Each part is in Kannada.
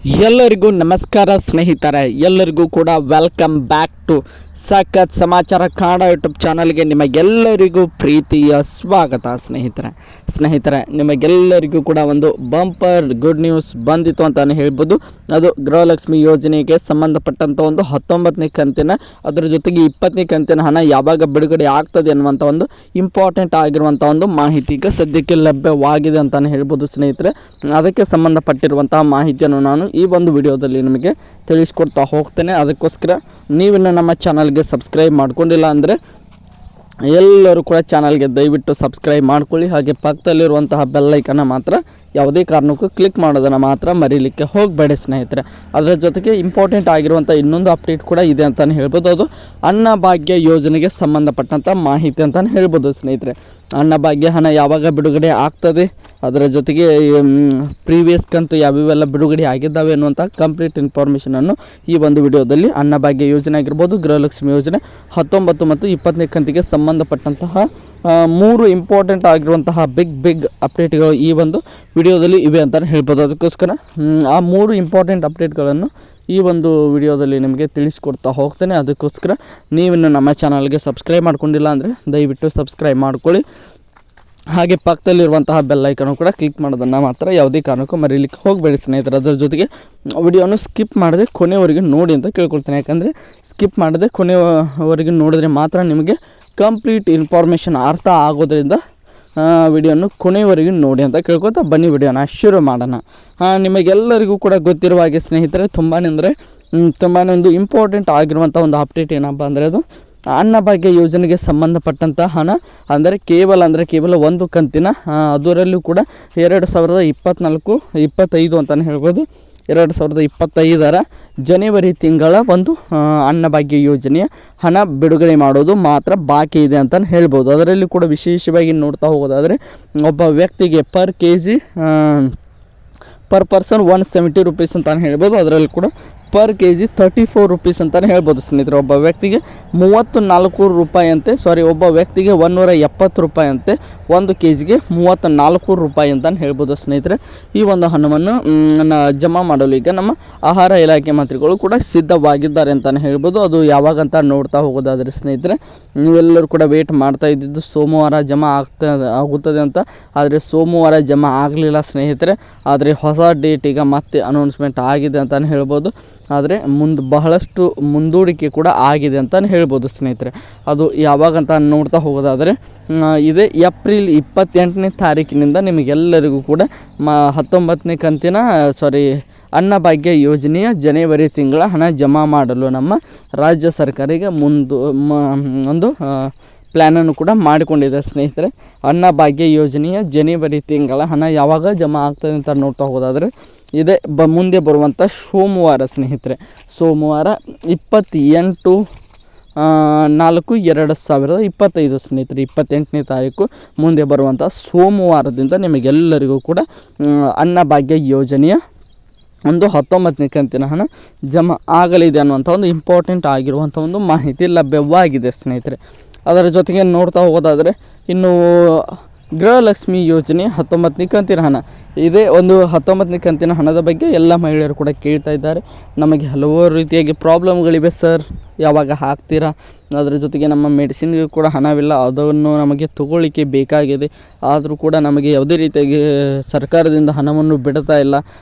ಎಲ್ಲರಿಗೂ ನಮಸ್ಕಾರ ಸ್ನೇಹಿತರೆ, ಎಲ್ಲರಿಗೂ ಕೂಡ ವೆಲ್ಕಮ್ ಬ್ಯಾಕ್ ಟು ಸಖತ್ ಸಮಾಚಾರ ಕನ್ನಡ ಯೂಟ್ಯೂಬ್ ಚಾನಲ್ಗೆ ನಿಮಗೆಲ್ಲರಿಗೂ ಪ್ರೀತಿಯ ಸ್ವಾಗತ. ಸ್ನೇಹಿತರೆ ನಿಮಗೆಲ್ಲರಿಗೂ ಕೂಡ ಒಂದು ಬಂಪರ್ ಗುಡ್ ನ್ಯೂಸ್ ಬಂದಿತ್ತು ಅಂತಲೇ ಹೇಳ್ಬೋದು. ಅದು ಗೃಹಲಕ್ಷ್ಮಿ ಯೋಜನೆಗೆ ಸಂಬಂಧಪಟ್ಟಂಥ ಒಂದು 19ನೇ ಕಂತಿನ, ಅದರ ಜೊತೆಗೆ 20ನೇ ಕಂತಿನ ಹಣ ಯಾವಾಗ ಬಿಡುಗಡೆ ಆಗ್ತದೆ ಅನ್ನುವಂಥ ಒಂದು ಇಂಪಾರ್ಟೆಂಟ್ ಆಗಿರುವಂಥ ಒಂದು ಮಾಹಿತಿ ಈಗ ಸದ್ಯಕ್ಕೆ ಲಭ್ಯವಾಗಿದೆ ಅಂತಲೇ ಹೇಳ್ಬೋದು. ಸ್ನೇಹಿತರೆ, ಅದಕ್ಕೆ ಸಂಬಂಧಪಟ್ಟಿರುವಂತಹ ಮಾಹಿತಿಯನ್ನು ನಾನು ಈ ಒಂದು ವಿಡಿಯೋದಲ್ಲಿ ನಿಮಗೆ ತಿಳಿಸ್ಕೊಡ್ತಾ ಹೋಗ್ತೇನೆ. ಅದಕ್ಕೋಸ್ಕರ ನೀವಿನ್ನು ನಮ್ಮ ಚಾನಲ್ಗೆ ಸಬ್ಸ್ಕ್ರೈಬ್ ಮಾಡ್ಕೊಂಡಿಲ್ಲ ಅಂದರೆ ಎಲ್ಲರೂ ಕೂಡ ಚಾನಲ್ಗೆ ದಯವಿಟ್ಟು ಸಬ್ಸ್ಕ್ರೈಬ್ ಮಾಡ್ಕೊಳ್ಳಿ. ಹಾಗೆ ಪಕ್ಕದಲ್ಲಿರುವಂತಹ ಬೆಲ್ಲೈಕನ್ನು ಮಾತ್ರ ಯಾವುದೇ ಕಾರಣಕ್ಕೂ ಕ್ಲಿಕ್ ಮಾಡೋದನ್ನು ಮಾತ್ರ ಮರೀಲಿಕ್ಕೆ ಹೋಗಬೇಡಿ ಸ್ನೇಹಿತರೆ. ಅದರ ಜೊತೆಗೆ ಇಂಪಾರ್ಟೆಂಟ್ ಆಗಿರುವಂಥ ಇನ್ನೊಂದು ಅಪ್ಡೇಟ್ ಕೂಡ ಇದೆ ಅಂತಲೇ ಹೇಳ್ಬೋದು. ಅದು ಅನ್ನಭಾಗ್ಯ ಯೋಜನೆಗೆ ಸಂಬಂಧಪಟ್ಟಂಥ ಮಾಹಿತಿ ಅಂತಲೇ ಹೇಳ್ಬೋದು. ಸ್ನೇಹಿತರೆ, ಅನ್ನಭಾಗ್ಯ ಹಣ ಯಾವಾಗ ಬಿಡುಗಡೆ ಆಗ್ತದೆ, ಅದರ ಜೊತೆಗೆ ಪ್ರೀವಿಯಸ್ ಕಂತು ಯಾವ್ಯಾವೆಲ್ಲ ಬಿಡುಗಡೆ ಆಗಿದ್ದಾವೆ ಅನ್ನುವಂಥ ಕಂಪ್ಲೀಟ್ ಇನ್ಫಾರ್ಮೇಷನನ್ನು ಈ ಒಂದು ವಿಡಿಯೋದಲ್ಲಿ ಅನ್ನಭಾಗ್ಯ ಯೋಜನೆ ಆಗಿರ್ಬೋದು, ಗೃಹಲಕ್ಷ್ಮಿ ಯೋಜನೆ 19 ಮತ್ತು 20ನೇ ಕಂತಿಗೆ ಸಂಬಂಧಪಟ್ಟಂತಹ 3 ಇಂಪಾರ್ಟೆಂಟ್ ಆಗಿರುವಂತಹ ಬಿಗ್ ಅಪ್ಡೇಟ್ಗಳು ಈ ಒಂದು ವಿಡಿಯೋದಲ್ಲಿ ಇವೆ ಅಂತಲೇ ಹೇಳ್ಬೋದು. ಅದಕ್ಕೋಸ್ಕರ ಆ 3 ಇಂಪಾರ್ಟೆಂಟ್ ಅಪ್ಡೇಟ್ಗಳನ್ನು ಈ ಒಂದು ವಿಡಿಯೋದಲ್ಲಿ ನಿಮಗೆ ತಿಳಿಸ್ಕೊಡ್ತಾ ಹೋಗ್ತೇನೆ. ಅದಕ್ಕೋಸ್ಕರ ನೀವಿನ್ನು ನಮ್ಮ ಚಾನಲ್ಗೆ ಸಬ್ಸ್ಕ್ರೈಬ್ ಮಾಡ್ಕೊಂಡಿಲ್ಲ ಅಂದರೆ ದಯವಿಟ್ಟು ಸಬ್ಸ್ಕ್ರೈಬ್ ಮಾಡ್ಕೊಳ್ಳಿ. ಹಾಗೆ ಪಕ್ಕದಲ್ಲಿರುವಂತಹ ಬೆಲ್ಲೈಕನ್ನು ಕೂಡ ಕ್ಲಿಕ್ ಮಾಡೋದನ್ನು ಮಾತ್ರ ಯಾವುದೇ ಕಾರಣಕ್ಕೂ ಮರೀಲಿಕ್ಕೆ ಹೋಗಬೇಡಿ ಸ್ನೇಹಿತರೆ. ಅದರ ಜೊತೆಗೆ ವಿಡಿಯೋನು ಸ್ಕಿಪ್ ಮಾಡದೆ ಕೊನೆಯವರೆಗೆ ನೋಡಿ ಅಂತ ಕೇಳ್ಕೊಳ್ತೇನೆ. ಯಾಕಂದರೆ ಸ್ಕಿಪ್ ಮಾಡದೆ ಕೊನೆಯವರೆಗೆ ನೋಡಿದ್ರೆ ಮಾತ್ರ ನಿಮಗೆ ಕಂಪ್ಲೀಟ್ ಇನ್ಫಾರ್ಮೇಷನ್ ಅರ್ಥ ಆಗೋದ್ರಿಂದ ವಿಡಿಯೋನು ಕೊನೆಯವರೆಗೆ ನೋಡಿ ಅಂತ ಕೇಳ್ಕೊತಾ ಬನ್ನಿ ವಿಡಿಯೋನ ಶುರು ಮಾಡೋಣ. ನಿಮಗೆಲ್ಲರಿಗೂ ಕೂಡ ಗೊತ್ತಿರುವ ಹಾಗೆ ಸ್ನೇಹಿತರೆ, ತುಂಬಾ ಒಂದು ಇಂಪಾರ್ಟೆಂಟ್ ಆಗಿರುವಂಥ ಒಂದು ಅಪ್ಡೇಟ್ ಏನಪ್ಪ ಅಂದರೆ ಅದು ಅನ್ನಭಾಗ್ಯ ಯೋಜನೆಗೆ ಸಂಬಂಧಪಟ್ಟಂಥ ಹಣ ಕೇವಲ ಒಂದು ಕಂತಿನ, ಅದರಲ್ಲೂ ಕೂಡ 2024-25 ಅಂತಲೇ ಹೇಳ್ಬೋದು. 2025 ಜನವರಿ ತಿಂಗಳ ಒಂದು ಅನ್ನಭಾಗ್ಯ ಯೋಜನೆಯ ಹಣ ಬಿಡುಗಡೆ ಮಾಡೋದು ಮಾತ್ರ ಬಾಕಿ ಇದೆ ಅಂತಲೇ ಹೇಳ್ಬೋದು. ಅದರಲ್ಲಿ ಕೂಡ ವಿಶೇಷವಾಗಿ ನೋಡ್ತಾ ಹೋಗೋದಾದರೆ ಒಬ್ಬ ವ್ಯಕ್ತಿಗೆ ಪರ್ ಪರ್ಸನ್ 170 ರೂಪೀಸ್ ಅಂತಲೇ ಹೇಳ್ಬೋದು. ಅದರಲ್ಲಿ ಕೂಡ ಪರ್ kg 34 ರೂಪೀಸ್ ಅಂತಲೇ ಹೇಳ್ಬೋದು ಸ್ನೇಹಿತರೆ. ಒಬ್ಬ ವ್ಯಕ್ತಿಗೆ 34 ರೂಪಾಯಿ ಅಂತೆ, ಒಬ್ಬ ವ್ಯಕ್ತಿಗೆ 170 ರೂಪಾಯಿ ಅಂತೆ, 1 kgಗೆ 34 ರೂಪಾಯಿ ಅಂತಲೇ ಹೇಳ್ಬೋದು ಸ್ನೇಹಿತರೆ. ಈ ಒಂದು ಹಣವನ್ನು ಜಮಾ ಮಾಡಲು ಈಗ ನಮ್ಮ ಆಹಾರ ಇಲಾಖೆ ಮಂತ್ರಿಗಳು ಕೂಡ ಸಿದ್ಧವಾಗಿದ್ದಾರೆ ಅಂತಲೇ ಹೇಳ್ಬೋದು. ಅದು ಯಾವಾಗಂತ ನೋಡ್ತಾ ಹೋಗೋದಾದರೆ ಸ್ನೇಹಿತರೆ, ನೀವೆಲ್ಲರೂ ಕೂಡ ವೇಟ್ ಮಾಡ್ತಾ ಇದ್ದಿದ್ದು ಸೋಮವಾರ ಜಮಾ ಆಗುತ್ತದೆ ಅಂತ. ಆದರೆ ಸೋಮವಾರ ಜಮಾ ಆಗಲಿಲ್ಲ ಸ್ನೇಹಿತರೆ. ಆದರೆ ಹೊಸ ಡೇಟ್ ಈಗ ಮತ್ತೆ ಅನೌನ್ಸ್ಮೆಂಟ್ ಆಗಿದೆ ಅಂತಲೇ ಹೇಳ್ಬೋದು. ಆದರೆ ಬಹಳಷ್ಟು ಮುಂದೂಡಿಕೆ ಕೂಡ ಆಗಿದೆ ಅಂತಲೇ ಹೇಳ್ಬೋದು ಸ್ನೇಹಿತರೆ. ಅದು ಯಾವಾಗಂತ ನೋಡ್ತಾ ಹೋಗೋದಾದರೆ ಇದೇ ಏಪ್ರಿಲ್ 28ನೇ ತಾರೀಕಿನಿಂದ ನಿಮಗೆಲ್ಲರಿಗೂ ಕೂಡ 19ನೇ ಕಂತಿನ ಅನ್ನಭಾಗ್ಯ ಯೋಜನೆಯ ಜನವರಿ ತಿಂಗಳ ಹಣ ಜಮಾ ಮಾಡಲು ನಮ್ಮ ರಾಜ್ಯ ಸರ್ಕಾರಿಗೆ ಒಂದು ಪ್ಲ್ಯಾನನ್ನು ಕೂಡ ಮಾಡಿಕೊಂಡಿದೆ ಸ್ನೇಹಿತರೆ. ಅನ್ನಭಾಗ್ಯ ಯೋಜನೆಯ ಜನವರಿ ತಿಂಗಳ ಹಣ ಯಾವಾಗ ಜಮಾ ಆಗ್ತದೆ ಅಂತ ನೋಡ್ತಾ ಹೋಗೋದಾದರೆ ಇದೇ ಮುಂದೆ ಬರುವಂಥ ಸೋಮವಾರ ಸ್ನೇಹಿತರೆ, ಸೋಮವಾರ 28/4/2025 ಸ್ನೇಹಿತರೆ, 28ನೇ ತಾರೀಕು ಮುಂದೆ ಬರುವಂಥ ಸೋಮವಾರದಿಂದ ನಿಮಗೆಲ್ಲರಿಗೂ ಕೂಡ ಅನ್ನಭಾಗ್ಯ ಯೋಜನೆಯ ಒಂದು 19ನೇ ಕಂತಿನ ಹಣ ಜಮಾ ಆಗಲಿದೆ ಅನ್ನುವಂಥ ಒಂದು ಇಂಪಾರ್ಟೆಂಟ್ ಆಗಿರುವಂಥ ಒಂದು ಮಾಹಿತಿ ಲಭ್ಯವಾಗಿದೆ ಸ್ನೇಹಿತರೆ. ಅದರ ಜೊತೆಗೆ ನೋಡ್ತಾ ಹೋಗೋದಾದರೆ ಇನ್ನು ಗೃಹಲಕ್ಷ್ಮಿ ಯೋಜನೆ 19ನೇ ಕಂತಿನ ಹಣ, ಇದೇ ಒಂದು 19ನೇ ಕಂತಿನ ಹಣದ ಬಗ್ಗೆ ಎಲ್ಲ ಮಹಿಳೆಯರು ಕೂಡ ಕೇಳ್ತಾ ಇದ್ದಾರೆ. ನಮಗೆ ಹಲವಾರು ರೀತಿಯಾಗಿ ಪ್ರಾಬ್ಲಮ್ಗಳಿವೆ ಸರ್, ಯಾವಾಗ ಹಾಕ್ತೀರಾ? ಅದರ ಜೊತೆಗೆ ನಮ್ಮ ಮೆಡಿಸಿನ್ಗೆ ಕೂಡ ಹಣವಿಲ್ಲ, ಅದನ್ನು ನಮಗೆ ತಗೊಳ್ಳಿಕ್ಕೆ ಬೇಕಾಗಿದೆ. ಆದರೂ ಕೂಡ ನಮಗೆ ಯಾವುದೇ ರೀತಿಯಾಗಿ ಸರ್ಕಾರದಿಂದ ಹಣವನ್ನು ಬಿಡ್ತಾ ಇಲ್ಲ,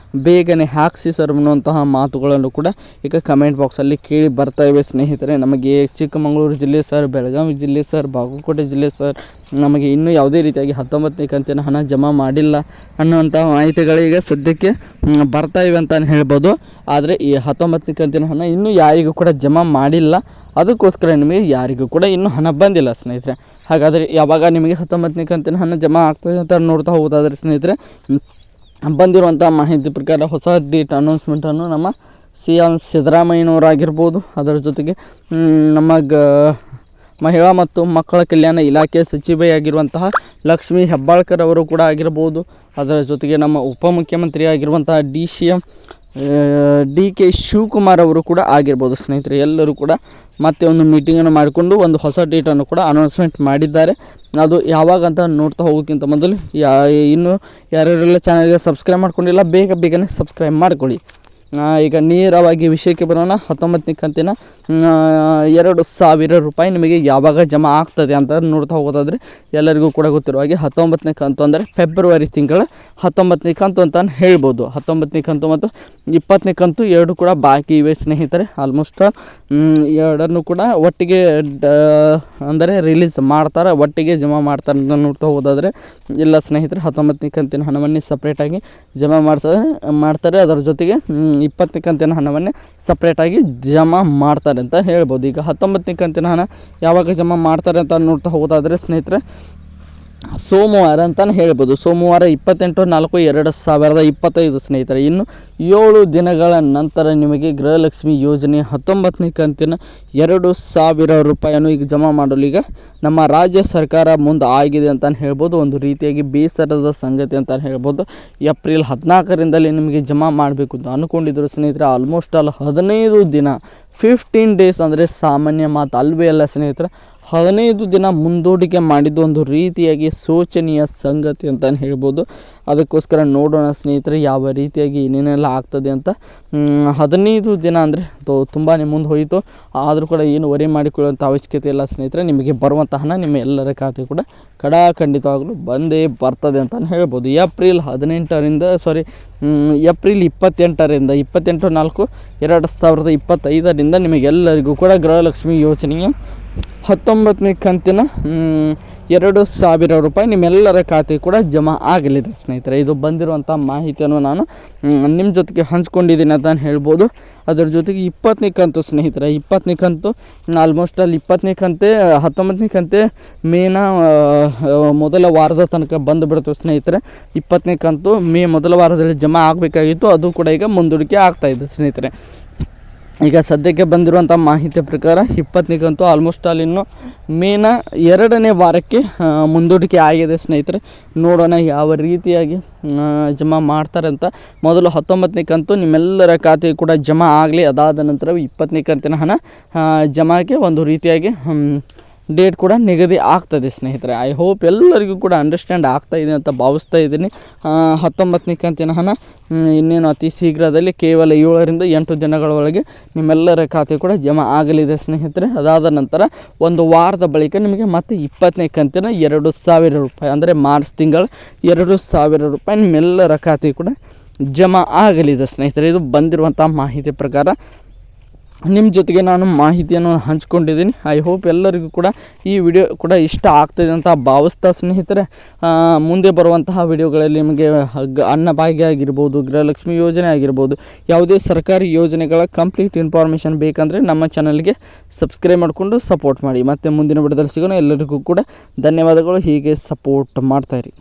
ಬೇಗನೆ ಹಾಕಿಸಿ ಸರ್ ಅನ್ನುವಂತಹ ಮಾತುಗಳನ್ನು ಕೂಡ ಈಗ ಕಮೆಂಟ್ ಬಾಕ್ಸಲ್ಲಿ ಕೇಳಿ ಬರ್ತಾ ಇವೆ ಸ್ನೇಹಿತರೆ. ನಮಗೆ ಚಿಕ್ಕಮಗಳೂರು ಜಿಲ್ಲೆ ಸರ್, ಬೆಳಗಾವಿ ಜಿಲ್ಲೆ ಸರ್, ಬಾಗಲಕೋಟೆ ಜಿಲ್ಲೆ ಸರ್, ನಮಗೆ ಇನ್ನೂ ಯಾವುದೇ ರೀತಿಯಾಗಿ 19ನೇ ಕಂತಿನ ಹಣ ಜಮಾ ಮಾಡಿಲ್ಲ ಅನ್ನುವಂಥ ಮಾಹಿತಿಗಳೀಗ ಸದ್ಯಕ್ಕೆ ಬರ್ತಾ ಇವೆ ಅಂತಲೇ ಹೇಳ್ಬೋದು. ಆದರೆ ಈ 19ನೇ ಕಂತಿನ ಹಣ ಇನ್ನೂ ಯಾರಿಗೂ ಕೂಡ ಜಮಾ ಮಾಡಿಲ್ಲ. ಅದಕ್ಕೋಸ್ಕರ ನಿಮಗೆ ಯಾರಿಗೂ ಕೂಡ ಇನ್ನೂ ಹಣ ಬಂದಿಲ್ಲ ಸ್ನೇಹಿತರೆ. ಹಾಗಾದರೆ ಯಾವಾಗ ನಿಮಗೆ 19ನೇ ಕಂತಿನ ಹಣ ಜಮಾ ಆಗ್ತದೆ ಅಂತ ನೋಡ್ತಾ ಹೋಗೋದಾದರೆ ಸ್ನೇಹಿತರೆ, ಬಂದಿರುವಂಥ ಮಾಹಿತಿ ಪ್ರಕಾರ ಹೊಸ ಡೇಟ್ ಅನೌನ್ಸ್ಮೆಂಟನ್ನು ನಮ್ಮ CM ಸಿದ್ದರಾಮಯ್ಯನವರಾಗಿರ್ಬೋದು, ಅದರ ಜೊತೆಗೆ ನಮ್ಮ ಮಹಿಳಾ ಮತ್ತು ಮಕ್ಕಳ ಕಲ್ಯಾಣ ಇಲಾಖೆ ಸಚಿವೆಯಾಗಿರುವಂತಹ ಲಕ್ಷ್ಮೀ ಹೆಬ್ಬಾಳ್ಕರ್ ಅವರು ಕೂಡ ಆಗಿರ್ಬೋದು, ಅದರ ಜೊತೆಗೆ ನಮ್ಮ ಉಪಮುಖ್ಯಮಂತ್ರಿ ಆಗಿರುವಂತಹ DK ಶಿವಕುಮಾರ್ ಅವರು ಕೂಡ ಆಗಿರ್ಬೋದು ಸ್ನೇಹಿತರೆ. ಎಲ್ಲರೂ ಕೂಡ ಮತ್ತೆ ಒಂದು ಮೀಟಿಂಗನ್ನು ಮಾಡಿಕೊಂಡು ಒಂದು ಹೊಸ ಡೇಟನ್ನು ಕೂಡ ಅನೌನ್ಸ್ಮೆಂಟ್ ಮಾಡಿದ್ದಾರೆ. ಅದು ಯಾವಾಗಂತ ನೋಡ್ತಾ ಹೋಗೋಕ್ಕಿಂತ ಮೊದಲು ಇನ್ನೂ ಯಾರ್ಯಾರೆಲ್ಲ ಚಾನಲ್ಗೆ ಸಬ್ಸ್ಕ್ರೈಬ್ ಮಾಡ್ಕೊಂಡಿಲ್ಲ ಬೇಗನೆ ಸಬ್ಸ್ಕ್ರೈಬ್ ಮಾಡ್ಕೊಳ್ಳಿ. ಈಗ ನೇರವಾಗಿ ವಿಷಯಕ್ಕೆ ಬರೋಣ. 19ನೇ ಕಂತಿನ 2,000 ರೂಪಾಯಿ ನಿಮಗೆ ಯಾವಾಗ ಜಮಾ ಆಗ್ತದೆ ಅಂತ ನೋಡ್ತಾ ಹೋಗೋದಾದರೆ ಎಲ್ಲರಿಗೂ ಕೂಡ ಗೊತ್ತಿರುವ ಹಾಗೆ 19ನೇ ಕಂತು ಅಂದರೆ ಫೆಬ್ರವರಿ ತಿಂಗಳ 19ನೇ ಕಂತು ಅಂತ ಹೇಳ್ಬೋದು. 19ನೇ ಕಂತು ಮತ್ತು 20ನೇ ಕಂತು ಎರಡು ಕೂಡ ಬಾಕಿ ಇವೆ ಸ್ನೇಹಿತರೆ. ಆಲ್ಮೋಸ್ಟ್ ಎರಡನ್ನು ಕೂಡ ಒಟ್ಟಿಗೆ ಅಂದರೆ ರಿಲೀಸ್ ಮಾಡ್ತಾರೆ, ಒಟ್ಟಿಗೆ ಜಮಾ ಮಾಡ್ತಾರೆ ಅಂತ ನೋಡ್ತಾ ಹೋಗೋದಾದರೆ ಇಲ್ಲ ಸ್ನೇಹಿತರೆ, 19ನೇ ಕಂತಿನ ಹಣವನ್ನೇ ಸಪ್ರೇಟಾಗಿ ಜಮಾ ಮಾಡ್ತಾರೆ. ಅದರ ಜೊತೆಗೆ 20ನೇ ಕಂತಿನ ಹಣವನ್ನೇ ಸಪ್ರೇಟಾಗಿ ಜಮಾ ಮಾಡ್ತಾರೆ ಅಂತ ಹೇಳ್ಬೋದು. ಈಗ 19ನೇ ಕಂತಿನ ಹಣ ಯಾವಾಗ ಜಮಾ ಮಾಡ್ತಾರೆ ಅಂತ ನೋಡ್ತಾ ಹೋಗೋದಾದರೆ ಸ್ನೇಹಿತರೆ, ಸೋಮವಾರ ಅಂತಲೇ ಹೇಳ್ಬೋದು. ಸೋಮವಾರ 28/4/2025 ಸ್ನೇಹಿತರೆ. ಇನ್ನು 7 ದಿನಗಳ ನಂತರ ನಿಮಗೆ ಗೃಹಲಕ್ಷ್ಮಿ ಯೋಜನೆ 19ನೇ ಕಂತಿನ 2,000 ರೂಪಾಯಿಯನ್ನು ಈಗ ಜಮಾ ಮಾಡಲು ಈಗ ನಮ್ಮ ರಾಜ್ಯ ಸರ್ಕಾರ ಮುಂದೆ ಆಗಿದೆ ಅಂತ ಹೇಳ್ಬೋದು. ಒಂದು ರೀತಿಯಾಗಿ ಬೇಸರದ ಸಂಗತಿ ಅಂತ ಹೇಳ್ಬೋದು. ಏಪ್ರಿಲ್ 14ರಿಂದಲೇ ನಿಮಗೆ ಜಮಾ ಮಾಡಬೇಕು ಅಂತ ಅಂದ್ಕೊಂಡಿದ್ರು ಸ್ನೇಹಿತರೆ. ಆಲ್ಮೋಸ್ಟ್ ಆಲ್ 15 ದಿನ 15 ಡೇಸ್ ಅಂದರೆ ಸಾಮಾನ್ಯ ಮಾತು ಅಲ್ವೇ ಅಲ್ಲ ಸ್ನೇಹಿತರೆ. 15 ದಿನ ಮುಂದೂಡಿಕೆ ಮಾಡಿದ್ದು ಒಂದು ರೀತಿಯಾಗಿ ಶೋಚನೀಯ ಸಂಗತಿ ಅಂತ ಹೇಳ್ಬೋದು. ಅದಕ್ಕೋಸ್ಕರ ನೋಡೋಣ ಸ್ನೇಹಿತರೆ ಯಾವ ರೀತಿಯಾಗಿ ಏನೇನೆಲ್ಲ ಆಗ್ತದೆ ಅಂತ. 15 ದಿನ ಅಂದರೆ ತುಂಬಾ ಮುಂದೆ ಹೋಯಿತು. ಆದರೂ ಕೂಡ ಏನು ವರಿ ಮಾಡಿಕೊಳ್ಳುವಂಥ ಅವಶ್ಯಕತೆ ಇಲ್ಲ ಸ್ನೇಹಿತರೆ. ನಿಮಗೆ ಬರುವಂಥ ಹಣ ನಿಮ್ಮ ಎಲ್ಲರ ಖಾತೆ ಕೂಡ ಖಂಡಿತವಾಗಲೂ ಬಂದೇ ಬರ್ತದೆ ಅಂತ ಹೇಳ್ಬೋದು. ಏಪ್ರಿಲ್ 28/4/2025 ನಿಮಗೆಲ್ಲರಿಗೂ ಕೂಡ ಗೃಹಲಕ್ಷ್ಮಿ ಯೋಜನೆಯ 19ನೇ ಕಂತಿನ 2,000 ರೂಪಾಯಿ ನಿಮ್ಮೆಲ್ಲರ ಖಾತೆ ಕೂಡ ಜಮಾ ಆಗಲಿದೆ ಸ್ನೇಹಿತರೆ. ಇದು ಬಂದಿರುವಂಥ ಮಾಹಿತಿಯನ್ನು ನಾನು ನಿಮ್ಮ ಜೊತೆಗೆ ಹಂಚ್ಕೊಂಡಿದ್ದೀನಿ ಅಂತ ಹೇಳ್ಬೋದು. ಅದರ ಜೊತೆಗೆ 20ನೇ ಕಂತು ಸ್ನೇಹಿತರೆ, 20ನೇ ಕಂತು ಆಲ್ಮೋಸ್ಟ್ ಅಲ್ಲಿ 20ನೇ ಕಂತೆ 19ನೇ ಕಂತೆ ಮೇನ ಮೊದಲ ವಾರದ ತನಕ ಬಂದುಬಿಡ್ತು ಸ್ನೇಹಿತರೆ. 20ನೇ ಕಂತು ಮೇ ಮೊದಲ ವಾರದಲ್ಲಿ ಜಮಾ ಆಗಬೇಕಾಗಿತ್ತು, ಅದು ಕೂಡ ಈಗ ಮುಂದೂಡಿಕೆ ಆಗ್ತಾಯಿದೆ ಸ್ನೇಹಿತರೆ. ಈಗ ಸದ್ಯಕ್ಕೆ ಬಂದಿರುವಂಥ ಮಾಹಿತಿ ಪ್ರಕಾರ 20ನೇ ಕಂತು ಆಲ್ಮೋಸ್ಟ್ ಅಲ್ಲಿ ಇನ್ನು ಮೇನ 2ನೇ ವಾರಕ್ಕೆ ಮುಂದೂಡಿಕೆ ಆಗಿದೆ ಸ್ನೇಹಿತರೆ. ನೋಡೋಣ ಯಾವ ರೀತಿಯಾಗಿ ಜಮಾ ಮಾಡ್ತಾರೆ ಅಂತ. ಮೊದಲು 19ನೇ ಕಂತು ನಿಮ್ಮೆಲ್ಲರ ಖಾತೆ ಕೂಡ ಜಮಾ ಆಗಲಿ, ಅದಾದ ನಂತರ 20ನೇ ಕಂತಿನ ಹಣ ಜಮಾಗೆ ಒಂದು ರೀತಿಯಾಗಿ ಡೇಟ್ ಕೂಡ ನಿಗದಿ ಆಗ್ತದೆ ಸ್ನೇಹಿತರೆ. ಐ ಹೋಪ್ ಎಲ್ಲರಿಗೂ ಕೂಡ ಅಂಡರ್ಸ್ಟ್ಯಾಂಡ್ ಆಗ್ತಾಯಿದೆ ಅಂತ ಭಾವಿಸ್ತಾ ಇದ್ದೀನಿ. 19ನೇ ಕಂತಿನ ಹಣ ಇನ್ನೇನು ಅತಿ ಶೀಘ್ರದಲ್ಲಿ ಕೇವಲ 7ರಿಂದ 8 ದಿನಗಳ ಒಳಗೆ ನಿಮ್ಮೆಲ್ಲರ ಖಾತೆ ಕೂಡ ಜಮಾ ಆಗಲಿದೆ ಸ್ನೇಹಿತರೆ. ಅದಾದ ನಂತರ ಒಂದು ವಾರದ ಬಳಿಕ ನಿಮಗೆ ಮತ್ತೆ 20ನೇ ಕಂತಿನ 2,000 ರೂಪಾಯಿ ಅಂದರೆ ಮಾರ್ಚ್ ತಿಂಗಳ 2,000 ರೂಪಾಯಿ ನಿಮ್ಮೆಲ್ಲರ ಖಾತೆ ಕೂಡ ಜಮಾ ಆಗಲಿದೆ ಸ್ನೇಹಿತರೆ. ಇದು ಬಂದಿರುವಂಥ ಮಾಹಿತಿ ಪ್ರಕಾರ ನಿಮ್ಮ ಜೊತೆಗೆ ನಾನು ಮಾಹಿತಿಯನ್ನು ಹಂಚ್ಕೊಂಡಿದ್ದೀನಿ. ಐ ಹೋಪ್ ಎಲ್ಲರಿಗೂ ಕೂಡ ಈ ವಿಡಿಯೋ ಕೂಡ ಇಷ್ಟ ಆಗ್ತದೆ ಅಂತ ಭಾವಿಸ್ತಾ ಸ್ನೇಹಿತರೆ, ಮುಂದೆ ಬರುವಂತಹ ವಿಡಿಯೋಗಳಲ್ಲಿ ನಿಮಗೆ ಅನ್ನಭಾಗ್ಯ ಆಗಿರ್ಬೋದು, ಗೃಹಲಕ್ಷ್ಮಿ ಯೋಜನೆ ಆಗಿರ್ಬೋದು, ಯಾವುದೇ ಸರ್ಕಾರಿ ಯೋಜನೆಗಳ ಕಂಪ್ಲೀಟ್ ಇನ್ಫಾರ್ಮೇಷನ್ ಬೇಕಂದರೆ ನಮ್ಮ ಚಾನಲ್ಗೆ ಸಬ್ಸ್ಕ್ರೈಬ್ ಮಾಡಿಕೊಂಡು ಸಪೋರ್ಟ್ ಮಾಡಿ. ಮತ್ತು ಮುಂದಿನ ವಿಡಿಯೋದಲ್ಲಿ ಸಿಗೋಣ. ಎಲ್ಲರಿಗೂ ಕೂಡ ಧನ್ಯವಾದಗಳು. ಹೀಗೆ ಸಪೋರ್ಟ್ ಮಾಡ್ತಾಯಿರಿ.